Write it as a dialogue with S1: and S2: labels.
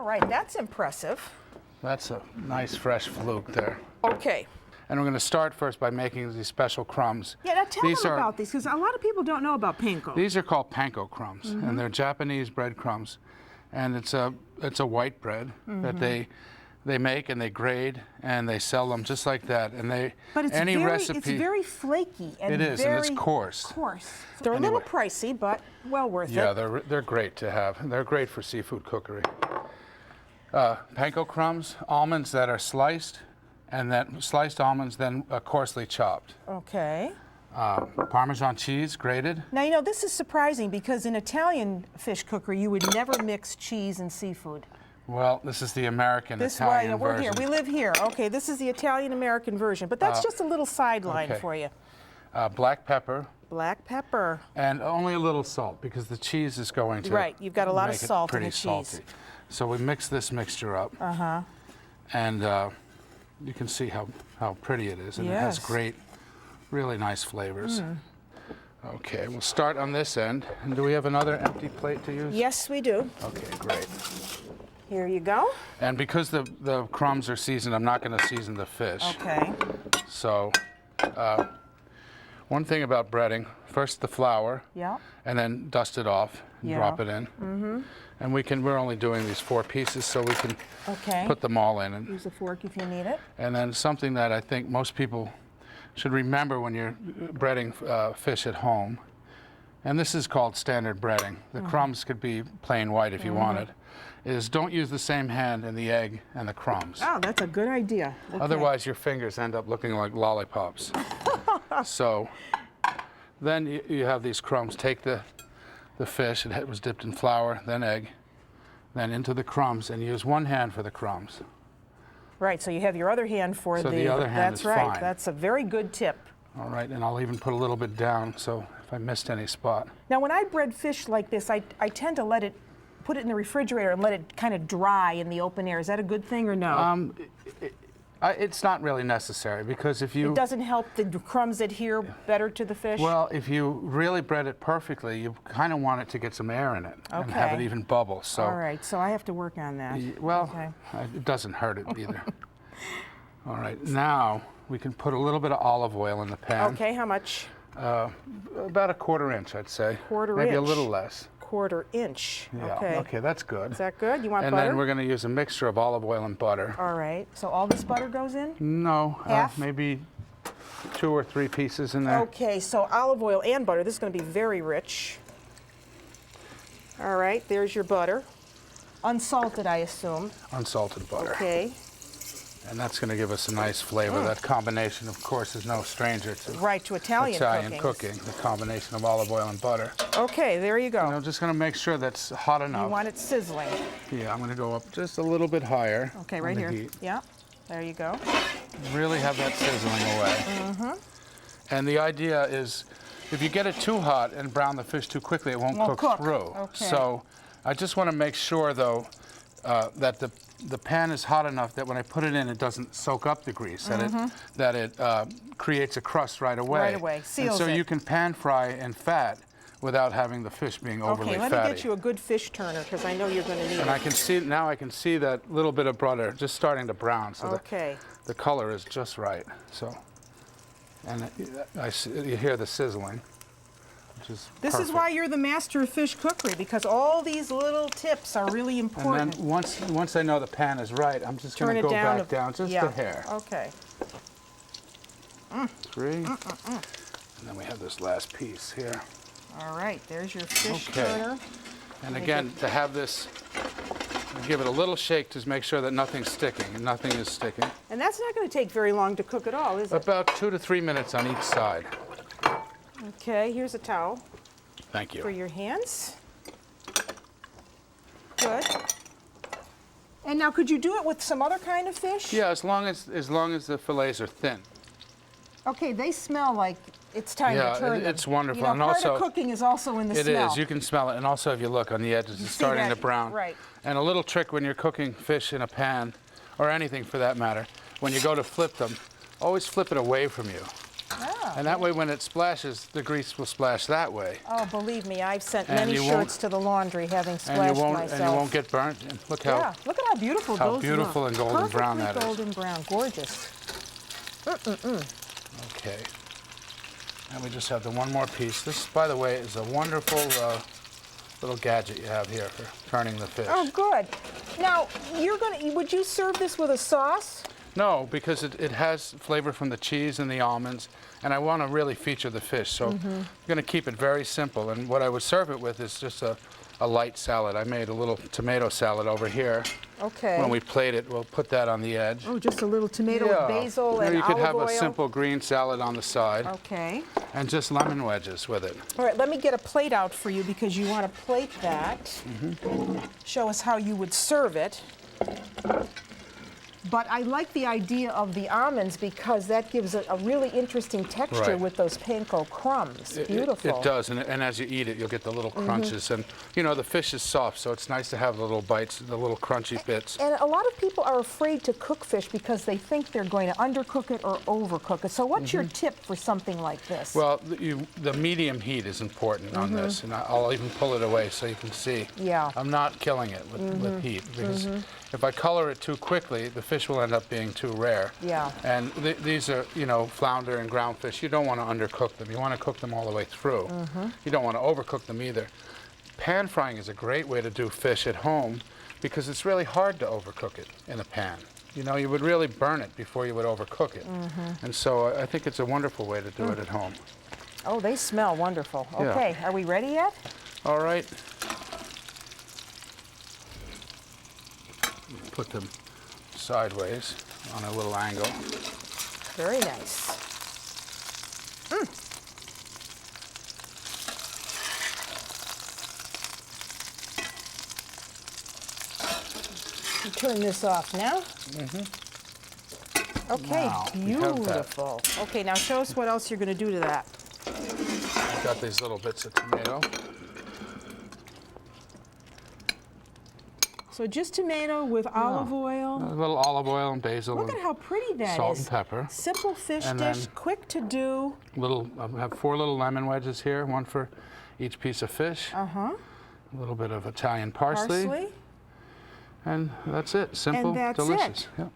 S1: right, that's impressive.
S2: That's a nice fresh fluke there.
S1: Okay.
S2: And we're going to start first by making these special crumbs.
S1: Yeah, now tell them about these, because a lot of people don't know about panko.
S2: These are called panko crumbs, and they're Japanese breadcrumbs. And it's a white bread that they make and they grade and they sell them just like that. And
S1: but it's
S2: recipe.
S1: It's very flaky and
S2: it is, and it's coarse.
S1: They're a little pricey, but well worth it.
S2: Yeah, they're great to have. They're great for seafood cookery. Panko crumbs, almonds that are sliced, and then sliced almonds then coarsely chopped.
S1: Okay.
S2: Parmesan cheese grated.
S1: Now, you know, this is surprising because in Italian fish cookery, you would never mix cheese and seafood.
S2: Well, this is the Italian
S1: version.
S2: We're
S1: here. We live here. Okay, this is the Italian-American version, but that's just a little sideline for you.
S2: Black pepper.
S1: Black pepper.
S2: And only a little salt because the cheese is going to
S1: Right, you've got a lot of salt in the cheese.
S2: Salty. So we mix this mixture up. And you can see how pretty it is, and it has great, really nice flavors. Okay, we'll start on this end. And do we have another empty plate to use?
S1: Yes, we do.
S2: Okay, great.
S1: Here you go.
S2: And because the crumbs are seasoned, I'm not going to season the fish.
S1: Okay.
S2: So, one thing about breading, first the flour, and then dust it off and drop it in. And we're only doing these 4 pieces, so we can put them all in. And
S1: use a fork if you need it.
S2: And then something that I think most people should remember when you're breading fish at home, and this is called standard breading. The crumbs could be plain white if you wanted. Is don't use the same hand in the egg and the crumbs.
S1: Oh, that's a good idea. Okay.
S2: Otherwise, your fingers end up looking like lollipops. So then you have these crumbs. Take the fish, it was dipped in flour, then egg, then into the crumbs, and use one hand for the crumbs.
S1: Right, so you have your other hand for
S2: the other hand
S1: that's
S2: is
S1: right.
S2: fine.
S1: That's a very good tip.
S2: All right, and I'll even put a little bit down, so if I missed any spot.
S1: Now, when I bread fish like this, I tend to put it in the refrigerator and let it kind of dry in the open air. Is that a good thing or no?
S2: It's not really necessary because if you...
S1: It doesn't help the crumbs adhere better to the fish?
S2: Well, if you really bread it perfectly, you kind of want it to get some air in it and have it even bubble. So,
S1: all right, so I have to work on that.
S2: Well, it doesn't hurt it either. All right, now we can put a little bit of olive oil in the pan.
S1: Okay, how much?
S2: About a 1/4 inch, I'd say.
S1: Maybe
S2: a little less.
S1: 1/4 inch.
S2: Yeah.
S1: Okay.
S2: Okay, that's good.
S1: Is that good? You want
S2: butter?
S1: butter?
S2: And then we're going to use a mixture of olive oil and butter.
S1: All right. So all this butter goes in?
S2: No.
S1: Half?
S2: Maybe 2 or 3 pieces in there.
S1: Okay, so olive oil and butter. This is going to be very rich. All right, there's your butter. Unsalted, I assume.
S2: Unsalted butter.
S1: Okay.
S2: And that's going to give us a nice flavor. That combination, of course, is no stranger to
S1: to Italian
S2: cooking. The combination of olive oil and butter.
S1: Okay, there you go.
S2: And I'm just going to make sure that's hot enough.
S1: You want it sizzling.
S2: Yeah, I'm going to go up just a little bit higher.
S1: Okay, right here. Heat. Yeah, there you go.
S2: Really have that sizzling away. And the idea is, if you get it too hot and brown the fish too quickly, it won't cook through.
S1: Okay.
S2: So I just want to make sure, though, that the pan is hot enough that when I put it in, it doesn't soak up the grease, that it creates a crust right away.
S1: Right away, seals
S2: and so
S1: it.
S2: you can pan fry in fat without having the fish being overly fatty.
S1: Okay, let me get you a good fish turner because I know you're going to need it.
S2: And I can see that little bit of butter just starting to brown, so the color is just right. So, and you hear the sizzling.
S1: This is why you're the master of fish cookery, because all these little tips are really important.
S2: And then once I know the pan is right, I'm just going to go back down just a hair.
S1: Okay.
S2: 3. And then we have this last piece here.
S1: All right, there's your fish turner.
S2: And again, to have this, give it a little shake to make sure that nothing's sticking, and nothing is sticking.
S1: And that's not going to take very long to cook at all, is it?
S2: About 2 to 3 minutes on each side.
S1: Okay, here's a towel.
S2: Thank you.
S1: For your hands. Good. And now, could you do it with some other kind of fish?
S2: Yeah, as long as the fillets are thin.
S1: Okay, they smell like it's time to turn them.
S2: Yeah, it's wonderful.
S1: You know,
S2: and
S1: part
S2: also,
S1: of cooking is also in the smell.
S2: It is. You can smell it, and also if you look on the edges, it's starting to brown.
S1: Right.
S2: And a little trick when you're cooking fish in a pan, or anything for that matter, when you go to flip them, always flip it away from you.
S1: Oh.
S2: And that way when it splashes, the grease will splash that way.
S1: Oh, believe me, I've sent
S2: And
S1: many
S2: you
S1: shirts to the laundry having splashed myself.
S2: And you won't get burnt. And look how,
S1: yeah, look at how beautiful those
S2: beautiful
S1: look.
S2: and golden brown that is.
S1: Perfectly golden brown, gorgeous.
S2: Okay. And we just have the one more piece. This, by the way, is a wonderful little gadget you have here for turning the fish.
S1: Oh, good. Now, would you serve this with a sauce?
S2: No, because it has flavor from the cheese and the almonds, and I want to really feature the fish. So I'm going to keep it very simple. And what I would serve it with is just a light salad. I made a little tomato salad over here.
S1: Okay.
S2: When we plate it, we'll put that on the edge.
S1: Oh, just a little tomato with basil and
S2: you could
S1: olive
S2: have
S1: oil.
S2: a simple green salad on the side.
S1: Okay.
S2: And just lemon wedges with it.
S1: All right, let me get a plate out for you because you want to plate that. Show us how you would serve it. But I like the idea of the almonds because that gives a really interesting texture with those panko crumbs. Beautiful.
S2: It does, and as you eat it, you'll get the little crunches. And, you know, the fish is soft, so it's nice to have the little bites, the little crunchy bits.
S1: And a lot of people are afraid to cook fish because they think they're going to undercook it or overcook it. So what's your tip for something like this?
S2: Well, the medium heat is important on this, and I'll even pull it away so you can see.
S1: Yeah.
S2: I'm not killing it with heat, because if I color it too quickly, the fish will end up being too rare.
S1: Yeah.
S2: And these are, you know, flounder and ground fish. You don't want to undercook them. You want to cook them all the way through. You don't want to overcook them either. Pan frying is a great way to do fish at home because it's really hard to overcook it in a pan. You know, you would really burn it before you would overcook it. And so I think it's a wonderful way to do it at home.
S1: Oh, they smell wonderful.
S2: Yeah.
S1: Okay, are we ready yet?
S2: All right. Put them sideways on a little angle.
S1: Very nice. Turn this off now. Okay,
S2: Now, we have that.
S1: beautiful. Okay, now show us what else you're going to do to that.
S2: I've got these little bits of tomato.
S1: So just tomato with olive
S2: A
S1: oil.
S2: little olive oil and basil.
S1: Look at how pretty that is.
S2: Salt and pepper.
S1: Simple fish
S2: And
S1: dish,
S2: then
S1: quick to do.
S2: I have 4 little lemon wedges here, one for each piece of fish.
S1: Uh-huh.
S2: A little bit of Italian parsley.
S1: Parsley.
S2: And that's it. Simple,
S1: And that's
S2: delicious.
S1: it.
S2: Yeah.